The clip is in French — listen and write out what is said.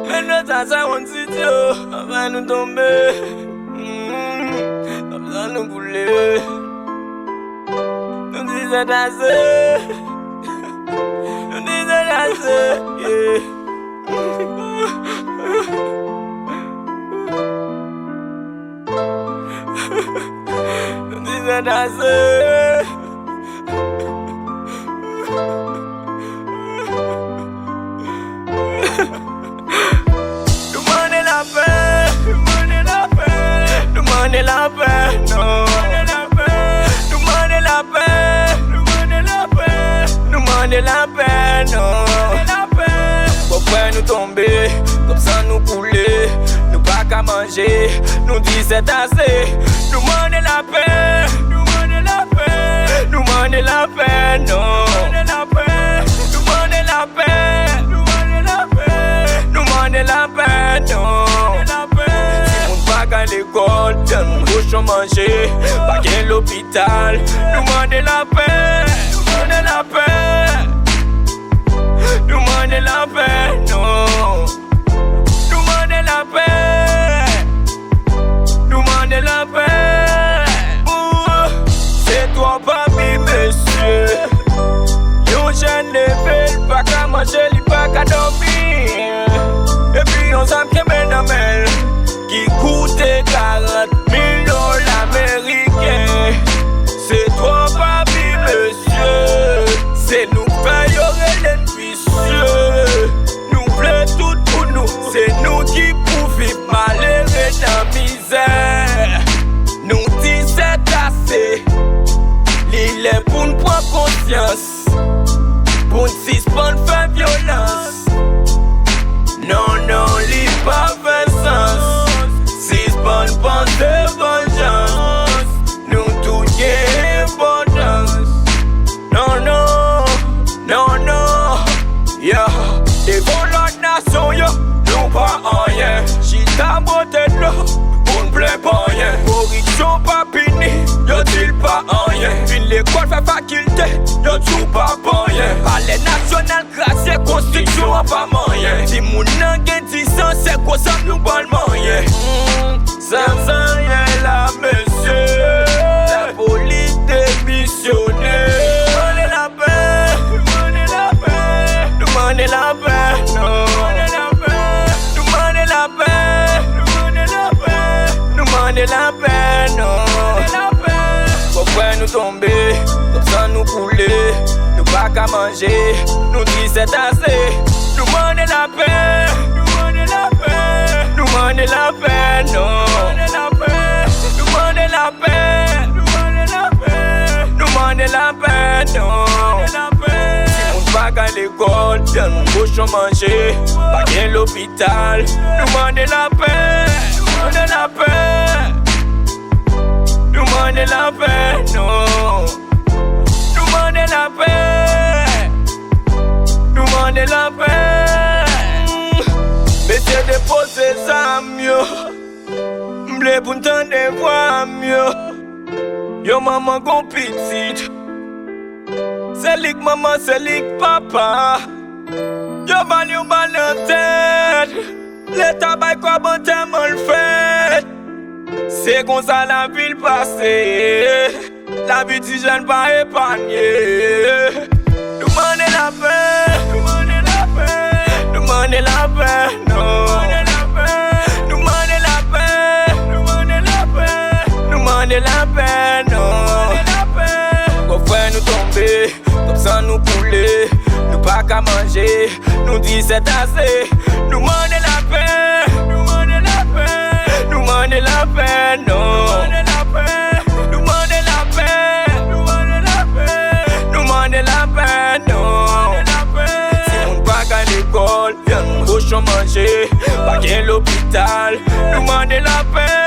Maintenant ça c'est mon studio, avant nous tomber, avant nous couler. Nous disons danser, nous disons danser, yeah. Nous disons danser. Demandez la paix, demandez la paix, demandez la paix, non. Demandez la paix, demandez la paix, demandez la paix, non. Pourquoi nous tomber, comme ça nous couler, nous pas qu'à manger, nous dit c'est assez. Demandez la paix, demandez la paix, demandez la paix, non. Demandez la paix, demandez la paix, demandez la paix, non. Si on pas qu'à l'école, donne cochon manger, pas qu'à l'hôpital. Demandez la paix, demandez la paix, demandez la paix, non. Demandez la paix, demandez la paix. C'est toi, papi, monsieur. Yo jeune de ville, pas qu'à manger, li pas qu'à dormir. Et puis on s'en qu'est dans qui coûte 40 000 $ américains. C'est toi, papi, monsieur. C'est nous payons les vicieux. Nous voulons tout pour nous. C'est nous qui pouvons vivre malheureux dans misère. Nous disons c'est assez. L'île est pour nous prendre conscience. Pour nous suspendre faire violence. Non, non, l'île pas fait sens. Suspendre penser vengeance. Nous tout y est importance. Non, non, non, non. Yeah. Devant l'autre nation, yo, nous pas en rien. Chita beauté de l'eau, on ne plaît pas rien. Corruption pas fini, yo dis pas en rien. Fin l'école fait faculté, yo tout pas pour rien. Palais national gracieux, construction pas moyen. Si moun nan gen 10 ans, c'est quoi ça nous parle moyen. Ça sent rien là, monsieur. La police démissionnaire. Demandez la paix, demandez la paix, demandez la paix, non. Demandez la paix, demandez la paix, demandez la paix, non. Pourquoi nous tomber, comme ça nous couler, nous pas qu'à manger, nous dit c'est assez. Demandez la paix, demandez la paix, demandez la paix, non. Demandez la paix, demandez la paix, demandez la paix, non. Si on pas qu'à l'école, donne cochon manger, pas qu'à l'hôpital. Demandez la paix, demandez la paix, demandez la paix, non. Demandez la paix, demandez la paix. Mettez déposer ça mieux. M'blé pour n'tendre voir mieux. Yo maman gon petite. C'est lik maman, c'est lik papa. Yo bal en tête. Le tabac quoi bon tellement le fait. C'est comme ça la ville passée. La vie du jeune pas épargnée. Demandez la paix, demandez la paix, demandez la paix, non. Demandez la paix, demandez la paix, demandez la paix, non. Pourquoi nous tomber, comme ça nous couler, nous pas qu'à manger, nous dit c'est assez. Demandez la paix, demandez la paix, demandez la paix, non. Demandez la paix, demandez la paix, demandez la paix, non. Si on pas qu'à l'école, viens nous cochon manger, pas qu'à l'hôpital. Demandez la paix.